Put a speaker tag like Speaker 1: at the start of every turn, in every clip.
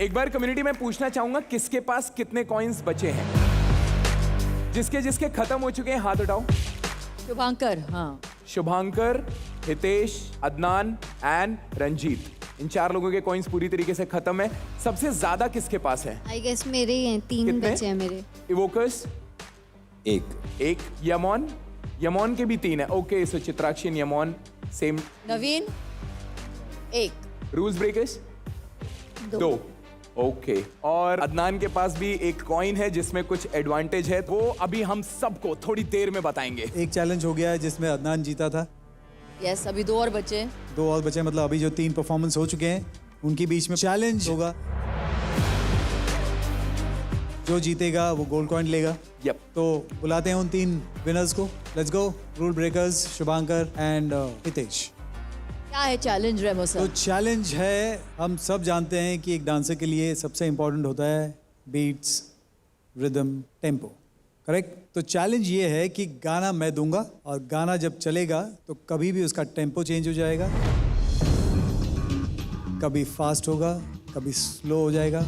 Speaker 1: एक बार कम्युनिटी में पूछना चाहूंगा किसके पास कितने कॉइन्स बचे हैं। जिसके जिसके खत्म हो चुके हैं हाथ उठाओ।
Speaker 2: शुभांकर, हाँ।
Speaker 1: शुभांकर, हितेश, अदनान एंड रंजीत, इन 4 लोगों के कॉइन्स पूरी तरीके से खत्म है। सबसे ज्यादा किसके पास है?
Speaker 3: आई गेस मेरे ही हैं, 3 बचे हैं मेरे।
Speaker 1: इवोकर्स? एक। यमोन के भी 3 है। ओके, सो चित्राक्षी एंड यमोन same.
Speaker 2: Naveen 1।
Speaker 1: Rules breakers 2। Okay, और अदनान के पास भी एक कॉइन है जिसमें कुछ एडवांटेज है, वो अभी हम सबको थोड़ी देर में बताएंगे।
Speaker 4: एक चैलेंज हो गया है जिसमें अदनान जीता था।
Speaker 2: यस, अभी 2 और बचे।
Speaker 4: 2 और बचे, मतलब अभी जो 3 परफॉर्मेंस हो चुके हैं उनके बीच में चैलेंज होगा। जो जीतेगा वो गोल्ड कॉइन लेगा।
Speaker 1: यप।
Speaker 4: तो बुलाते हैं उन 3 विनर्स को। Let's go. Rule breakers, Shubhankar and Hitesh.
Speaker 2: क्या है चैलेंज रेमो सर?
Speaker 4: तो चैलेंज है, हम सब जानते हैं कि एक डांसर के लिए सबसे इंपॉर्टेंट होता है बीट्स, रिदम, टेम्पो, करेक्ट? तो चैलेंज ये है कि गाना मैं दूंगा और गाना जब चलेगा तो कभी भी उसका टेम्पो चेंज हो जाएगा, कभी फास्ट होगा, कभी स्लो हो जाएगा।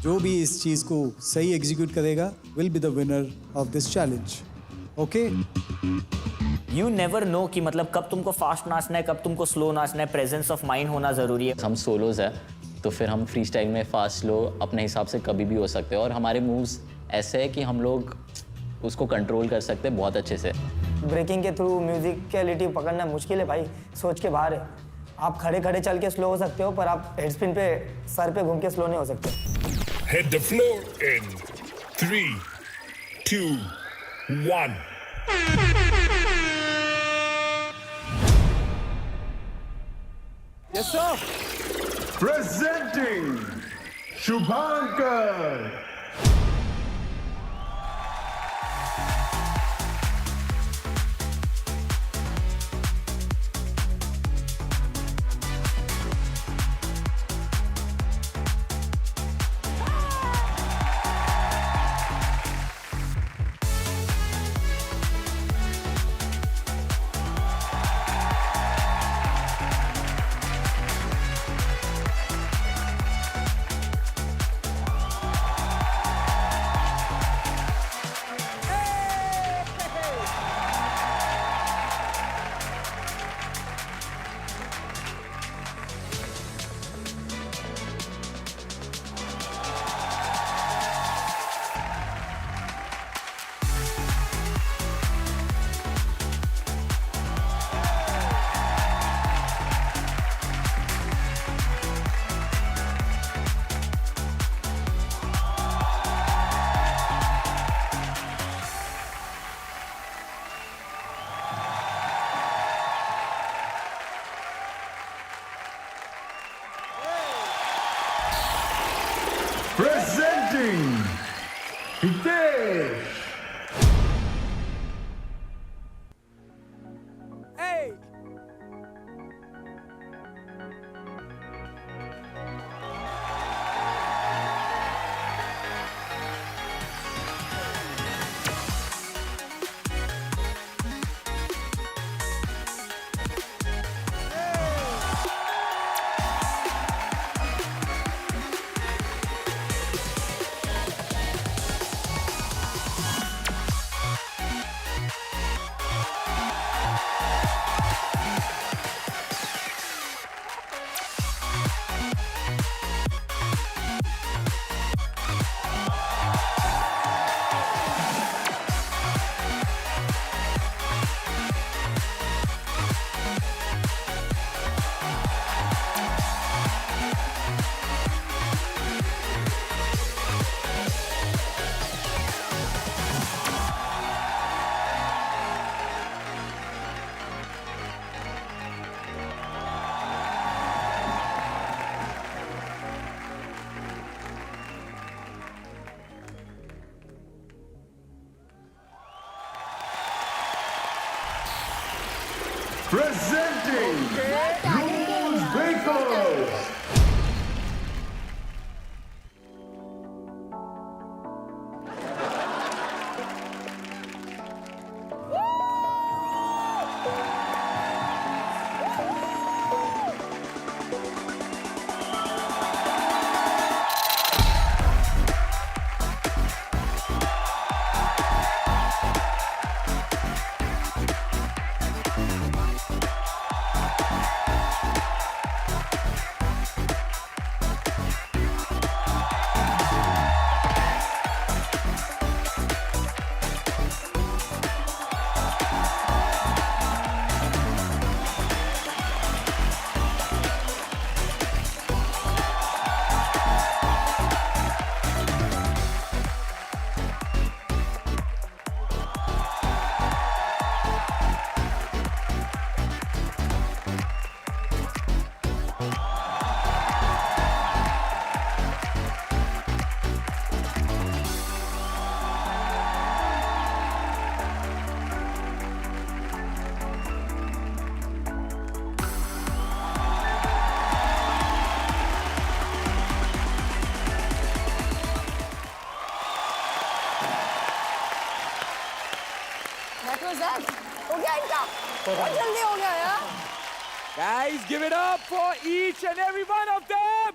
Speaker 4: जो भी इस चीज़ को सही एग्जीक्यूट करेगा will be the winner of this challenge. Okay?
Speaker 5: You never know कि मतलब कब तुमको फास्ट नाचना है, कब तुमको स्लो नाचना है। प्रेजेंस ऑफ माइंड होना ज़रूरी है।
Speaker 6: हम सोलोज है तो फिर हम फ्री स्टाइल में फास्ट स्लो अपने हिसाब से कभी भी हो सकते हैं, और हमारे मूव्स ऐसे है कि हम लोग उसको कंट्रोल कर सकते हैं बहुत अच्छे से।
Speaker 7: ब्रेकिंग के थ्रू म्यूजिकलिटी पकड़ना मुश्किल है भाई, सोच के बाहर है। आप खड़े खड़े चल के स्लो हो सकते हो, पर आप हेड स्पिन पे सर पे घूम के स्लो नहीं हो सकते।
Speaker 8: Hit the floor in 3, 2, 1.
Speaker 1: Yes, sir.
Speaker 8: Presenting Shubhankar. Presenting Hitesh.
Speaker 1: Hey!
Speaker 8: Presenting Rules Breakers.
Speaker 9: Line का। बहुत जल्दी हो गया यार।
Speaker 1: Guys, give it up for each and every one of them.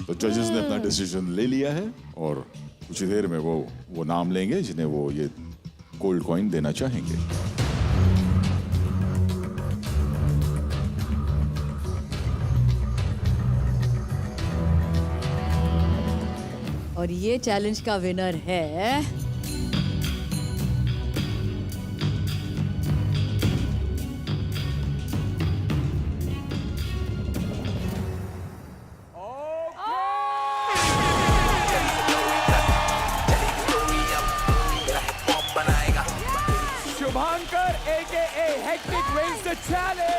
Speaker 10: तो जजेस ने अपना डिसीजन ले लिया है और कुछ ही देर में वो नाम लेंगे जिन्हें वो ये गोल्ड कॉइन देना चाहेंगे।
Speaker 2: और ये चैलेंज का विनर है
Speaker 1: Shubhankar AKA Hectic wins the challenge.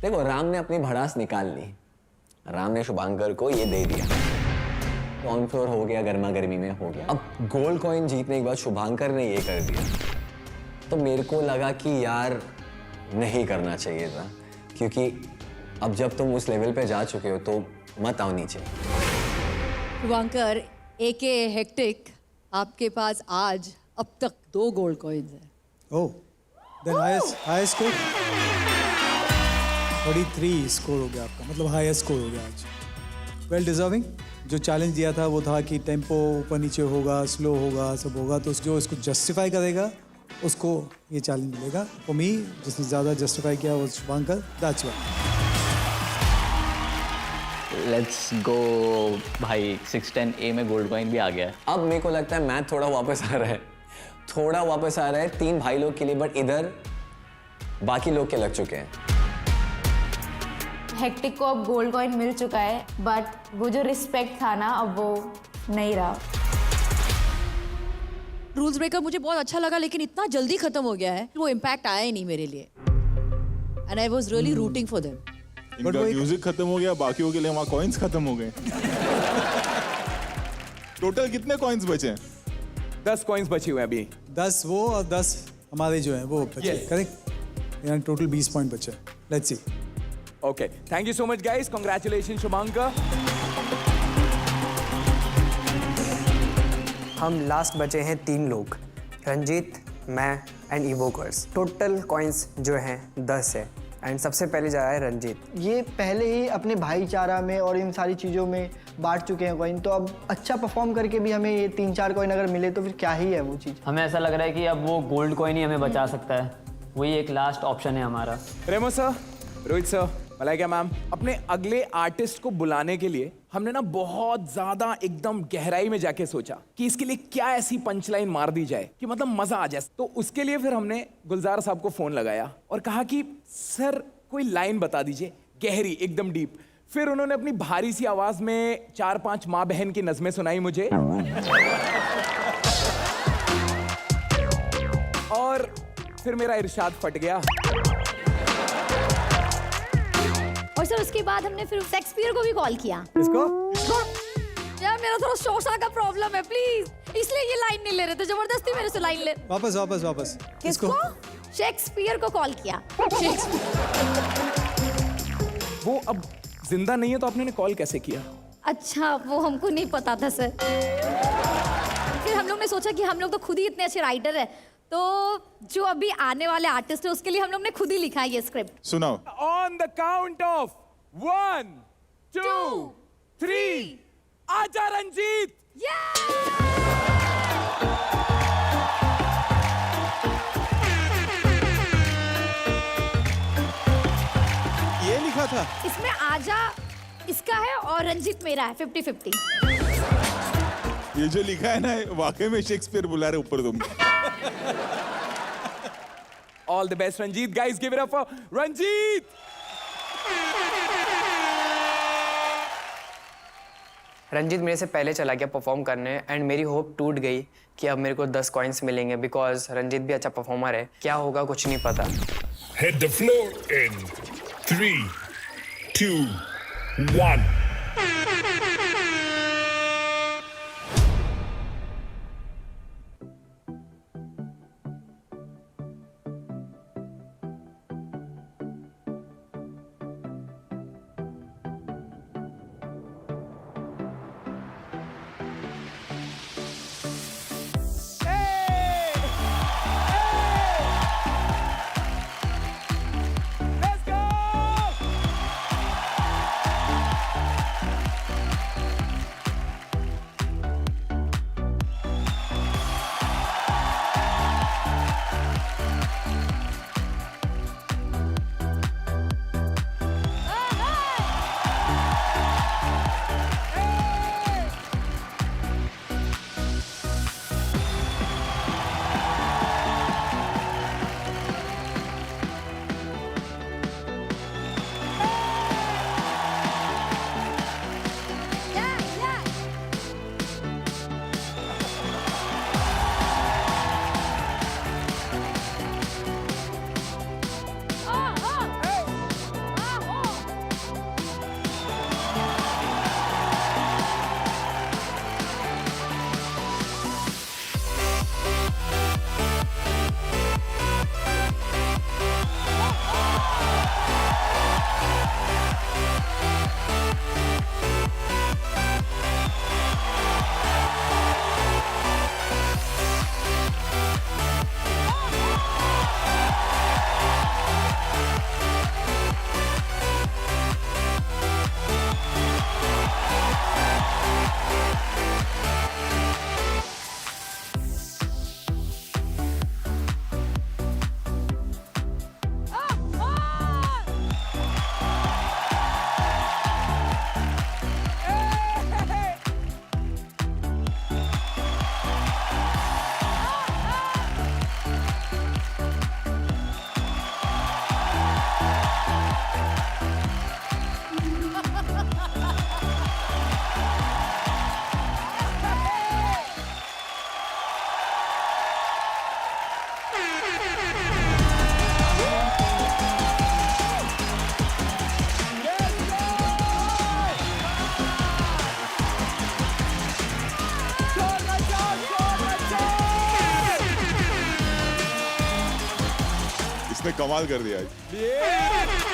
Speaker 11: देखो राम ने अपनी भड़ास निकाल ली, राम ने शुभांकर को ये दे दिया, ऑन फ्लोर हो गया, गर्मा गर्मी में हो गया। अब गोल्ड कॉइन जीतने के बाद शुभांकर ने ये कर दिया, तो मेरे को लगा कि यार नहीं करना चाहिए था, क्योंकि अब जब तुम उस लेवल पे जा चुके हो तो मत आओ नीचे।
Speaker 2: शुभांकर AKA हेक्टिक, आपके पास आज अब तक 2 गोल्ड कॉइन्स हैं।
Speaker 4: ओह, देन हाईएस्ट स्कोर 33 स्कोर हो गया आपका, मतलब हाईएस्ट स्कोर हो गया आज। Well deserving. जो चैलेंज दिया था वो था कि टेम्पो ऊपर नीचे होगा, स्लो होगा, सब होगा, तो जो इसको जस्टिफाई करेगा उसको ये चैलेंज मिलेगा। फॉर मी जिसने ज़्यादा जस्टिफाई किया वो Shubhankar, that's why.
Speaker 6: Let's go भाई, 610A में गोल्ड कॉइन भी आ गया है।
Speaker 11: अब मेरे को लगता है मैथ थोड़ा वापस आ रहा है, थोड़ा वापस आ रहा है 3 भाई लोग के लिए, बट इधर बाकी लोग के लग चुके हैं।
Speaker 12: हेक्टिक को अब गोल्ड कॉइन मिल चुका है, बट वो जो रिस्पेक्ट था ना अब वो नहीं रहा।
Speaker 2: रूल्स ब्रेकर मुझे बहुत अच्छा लगा, लेकिन इतना जल्दी खत्म हो गया है, वो इम्पैक्ट आया ही नहीं मेरे लिए। And I was really rooting for them.
Speaker 10: इनका म्यूजिक खत्म हो गया, बाकियों के लिए वहाँ कॉइन्स खत्म हो गए। टोटल कितने कॉइन्स बचे हैं?
Speaker 1: 10 कॉइन्स बचे हुए हैं अभी।
Speaker 4: 10 वो और 10 हमारे जो हैं वो बचे, करेक्ट? यानी टोटल 20 पॉइंट बचे। Let's see.
Speaker 1: Okay, thank you so much guys, congratulation Shubhankar.
Speaker 7: हम लास्ट बचे हैं 3 लोग, रंजीत, मैं एंड इवोकर्स। टोटल कॉइन्स जो हैं 10 है, एंड सबसे पहले जा रहा है रंजीत।
Speaker 13: ये पहले ही अपने भाईचारा में और इन सारी चीज़ों में बांट चुके हैं कॉइन, तो अब अच्छा परफॉर्म करके भी हमें ये 3-4 कॉइन अगर मिले तो फिर क्या ही है वो चीज़।
Speaker 14: हमें ऐसा लग रहा है कि अब वो गोल्ड कॉइन ही हमें बचा सकता है, वही एक लास्ट ऑप्शन है हमारा।
Speaker 1: Remo sir, Rohit sir, Malaika ma'am, अपने अगले आर्टिस्ट को बुलाने के लिए हमने ना बहुत ज्यादा एकदम गहराई में जाके सोचा कि इसके लिए क्या ऐसी पंचलाइन मार दी जाए कि मतलब मजा आ जाए। तो उसके लिए फिर हमने गुलजार साहब को फोन लगाया और कहा कि सर कोई लाइन बता दीजिए गहरी, एकदम डीप। फिर उन्होंने अपनी भारी सी आवाज में 4-5 माँ बहन की नज़में सुनाई मुझे और फिर मेरा इरशाद फट गया।
Speaker 12: और सर उसके बाद हमने फिर शेक्सपियर को भी कॉल किया।
Speaker 4: किसको?
Speaker 12: यार मेरा थोड़ा शोषा का प्रॉब्लम है, प्लीज, इसलिए ये लाइन नहीं ले रहे थे, जबरदस्ती मेरे से लाइन ले।
Speaker 4: वापस।
Speaker 12: किसको? शेक्सपियर को कॉल किया।
Speaker 1: वो अब जिंदा नहीं है तो आपने कॉल कैसे किया?
Speaker 12: अच्छा, वो हमको नहीं पता था सर। फिर हम लोग ने सोचा कि हम लोग तो खुद ही इतने अच्छे राइटर है, तो जो अभी आने वाले आर्टिस्ट है उसके लिए हम लोग ने खुद ही लिखा है ये स्क्रिप्ट।
Speaker 10: सुनाओ।
Speaker 1: ऑन द काउंट ऑफ 1, 2, 3, आजा रंजीत।
Speaker 10: ये लिखा था
Speaker 12: इसमें आजा इसका है और रंजीत मेरा है, 50-50।
Speaker 10: ये जो लिखा है ना, वाकई में शेक्सपियर बुला रहे ऊपर तुम।
Speaker 1: All the best, Ranjit. Guys, give it up for Ranjit.
Speaker 7: Ranjit मेरे से पहले चला गया परफॉर्म करने, एंड मेरी होप टूट गई कि अब मेरे को 10 कॉइन्स मिलेंगे, बिकॉज रंजीत भी अच्छा परफॉर्मर है। क्या होगा कुछ नहीं पता।
Speaker 8: Hit the floor in 3, 2, 1.
Speaker 10: इसने कमाल कर दिया है।